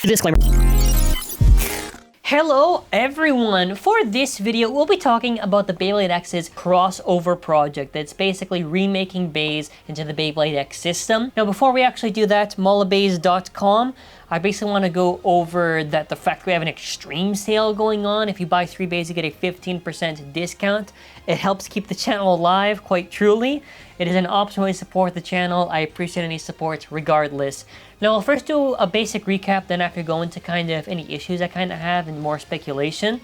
Disclaimer. Hello everyone! For this video, we'll be talking about the BeybladeX's CrossOver project that's basically remaking Beys into the BeybladeX system. Now before we actually do that, mollabeys.com, I basically want to go over that the fact we have an extreme sale going on. If you buy 3 Beys, you get a 15% discount. It helps keep the channel alive, quite truly. It is an optional way to support the channel. I appreciate any support regardless. Now I'll first do a basic recap, then after go into kind of any issues I kind of have and more speculation.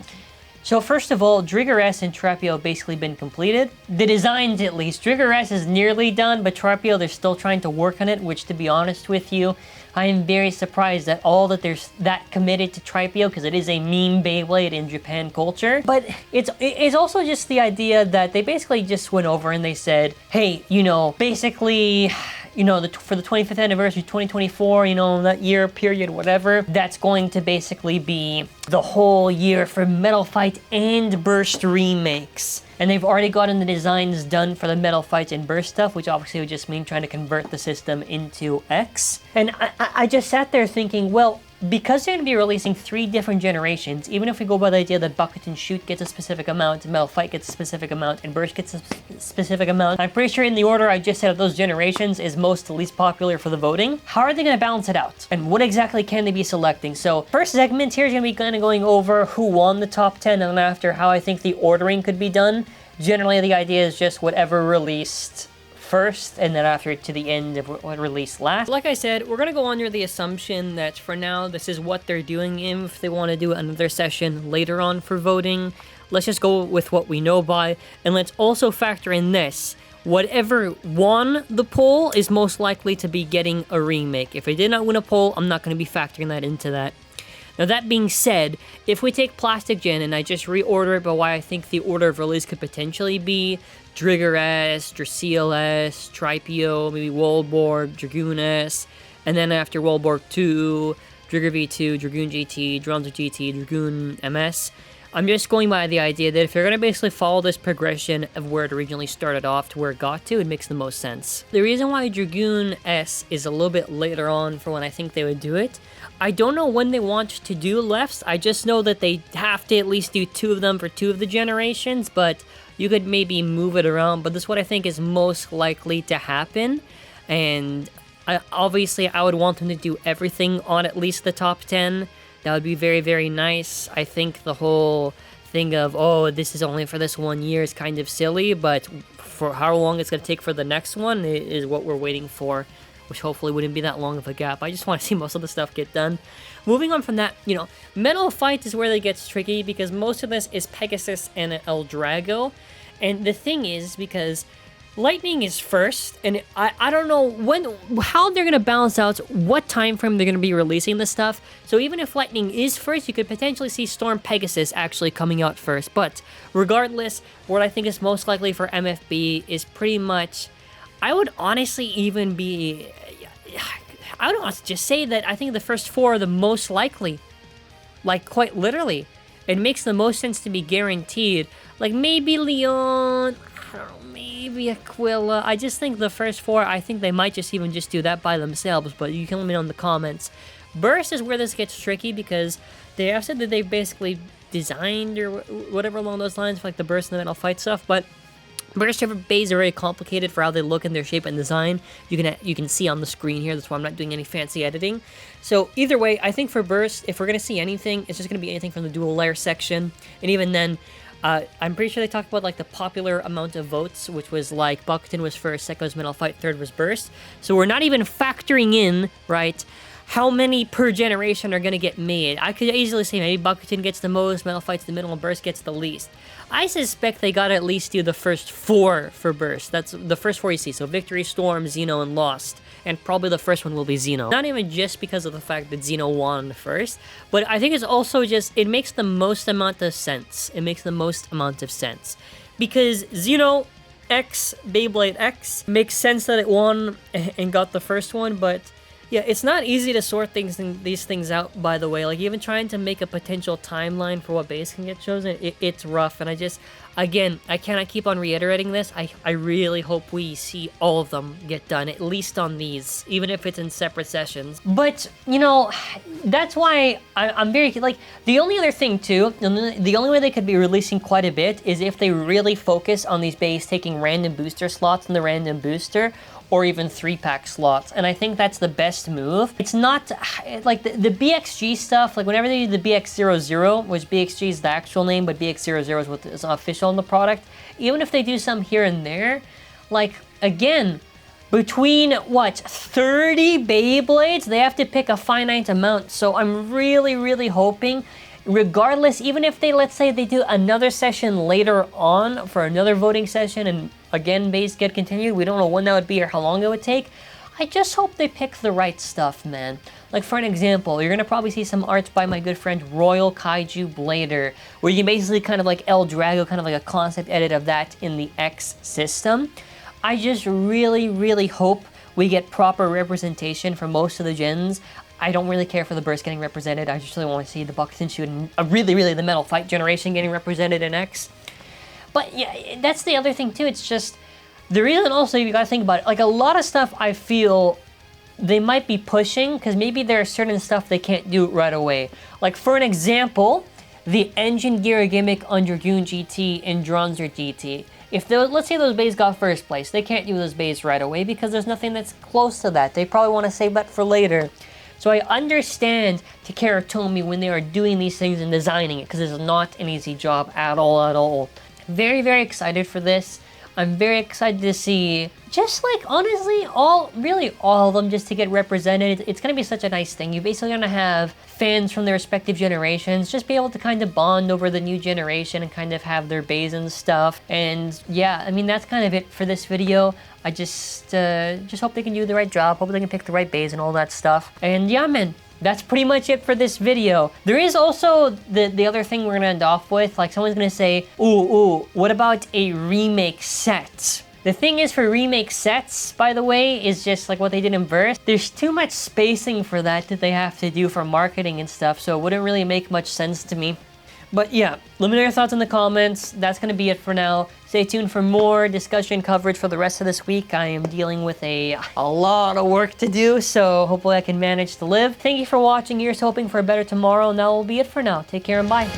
So first of all, Trigger S and Trapio have basically been completed. The designs at least. Trigger S is nearly done, but Trapio, they're still trying to work on it, which to be honest with you, I am very surprised at all that there's that committed to Trapio, because it is a meme Beyblade in Japan culture. But it's also just the idea that they basically just went over and they said, hey, you know, basically, you know, for the 25th anniversary, 2024, you know, that year period, whatever, that's going to basically be the whole year for Metal Fight and Burst remakes. And they've already gotten the designs done for the Metal Fight and Burst stuff, which obviously would just mean trying to convert the system into X. And I just sat there thinking, well, because they're going to be releasing 3 different generations, even if we go by the idea that Bucket and Shoot gets a specific amount, Metal Fight gets a specific amount, and Burst gets a specific amount, I'm pretty sure in the order I just said of those generations is most to least popular for the voting. How are they going to balance it out? And what exactly can they be selecting? So first segment here is going to be kind of going over who won the top 10, and then after how I think the ordering could be done. Generally, the idea is just whatever released first, and then after to the end of what released last. Like I said, we're gonna go under the assumption that for now, this is what they're doing. If they want to do another session later on for voting, let's just go with what we know by, and let's also factor in this. Whatever won the poll is most likely to be getting a remake. If it did not win a poll, I'm not going to be factoring that into that. Now that being said, if we take Plastic Gen and I just reorder it by why I think the order of release could potentially be Trigger S, Dracil S, Tripio, maybe Wallborg, Dragoon S, and then after Wallborg 2, Trigger V2, Dragoon GT, Dronzo GT, Dragoon MS, I'm just going by the idea that if you're going to basically follow this progression of where it originally started off to where it got to, it makes the most sense. The reason why Dragoon S is a little bit later on for when I think they would do it, I don't know when they want to do lefts. I just know that they have to at least do 2 of them for 2 of the generations, but you could maybe move it around. But this is what I think is most likely to happen, and obviously I would want them to do everything on at least the top 10. That would be very, very nice. I think the whole thing of, oh, this is only for this 1 year is kind of silly, but for how long it's going to take for the next one is what we're waiting for, which hopefully wouldn't be that long of a gap. I just want to see most of the stuff get done. Moving on from that, you know, Metal Fight is where it gets tricky because most of this is Pegasus and l-drago. And the thing is, because Lightning is first, and I don't know how they're going to balance out what time frame they're going to be releasing this stuff. So even if Lightning is first, you could potentially see Storm Pegasus actually coming out first. But regardless, what I think is most likely for MFB is pretty much, I would honestly even be, I would honestly just say that I think the first 4 are the most likely. Like, quite literally. It makes the most sense to be guaranteed. Like, maybe Leon, I don't know, maybe Aquila. I just think the first 4, I think they might just even just do that by themselves, but you can let me know in the comments. Burst is where this gets tricky because they have said that they basically designed or whatever along those lines for like the Burst and the Metal Fight stuff, but Burst Beys are very complicated for how they look in their shape and design. You can see on the screen here, that's why I'm not doing any fancy editing. So either way, I think for Burst, if we're going to see anything, it's just going to be anything from the dual layer section. And even then, I'm pretty sure they talked about like the popular amount of votes, which was like Buckton was first, second was Metal Fight, third was Burst. So we're not even factoring in, right, how many per generation are going to get made. I could easily say maybe Buckton gets the most, Metal Fight's the middle, and Burst gets the least. I suspect they gotta at least do the first 4 for Burst. That's the first 4 you see. So Victory, Storm, Xeno, and Lost. And probably the first one will be Xeno. Not even just because of the fact that Xeno won first, but I think it's also just, it makes the most amount of sense. It makes the most amount of sense. Because Xeno X, Beyblade X, makes sense that it won and got the first one, but Yeah, it's not easy to sort these things out, by the way. Like, even trying to make a potential timeline for what base can get chosen, it's rough. And again, I cannot keep on reiterating this. I really hope we see all of them get done, at least on these, even if it's in separate sessions. But, you know, that's why I'm very, like, the only other thing, too, the only way they could be releasing quite a bit is if they really focus on these bays taking random booster slots in the random booster, or even 3-pack slots, and I think that's the best move. It's not, like, the BXG stuff, like, whenever they do the BX00, which BXG is the actual name, but BX00 is what is official in the product, even if they do some here and there, like, again, between, what, 30 Beyblades, they have to pick a finite amount, so I'm really, really hoping, regardless, even if they, let's say they do another session later on for another voting session and again bays get continued, we don't know when that would be or how long it would take, I just hope they pick the right stuff, man. Like, for an example, you're gonna probably see some arts by my good friend Royal Kaiju Blader, where you can basically kind of like l-drago, kind of like a concept edit of that in the X system. I just really, really hope we get proper representation for most of the gens. I don't really care for the burst getting represented. I just really want to see the Buxton shoot and really, really the Metal Fight generation getting represented in X. But yeah, that's the other thing too. It's just, the reason also you gotta think about it, like a lot of stuff I feel they might be pushing because maybe there are certain stuff they can't do right away. Like, for an example, the engine gear gimmick on Dragoon GT and Dronzer GT. If those, let's say those bays got first place, they can't do those bays right away because there's nothing that's close to that. They probably want to save that for later. So I understand Takara Tomy when they are doing these things and designing it, because it's not an easy job at all, at all. Very, very excited for this. I'm very excited to see, just like, honestly, really all of them just to get represented. It's going to be such a nice thing. You're basically going to have fans from their respective generations just be able to kind of bond over the new generation and kind of have their bays and stuff. And yeah, I mean, that's kind of it for this video. I just hope they can do the right job, hope they can pick the right bays and all that stuff. And yeah, man, that's pretty much it for this video. There is also the other thing we're gonna end off with, like someone's gonna say, ooh, what about a remake set? The thing is, for remake sets, by the way, is just like what they did in Verse. There's too much spacing for that they have to do for marketing and stuff, so it wouldn't really make much sense to me. But yeah, let me know your thoughts in the comments. That's going to be it for now. Stay tuned for more discussion coverage for the rest of this week. I am dealing with a lot of work to do, so hopefully I can manage to live. Thank you for watching. Here's hoping for a better tomorrow, and that will be it for now. Take care and bye.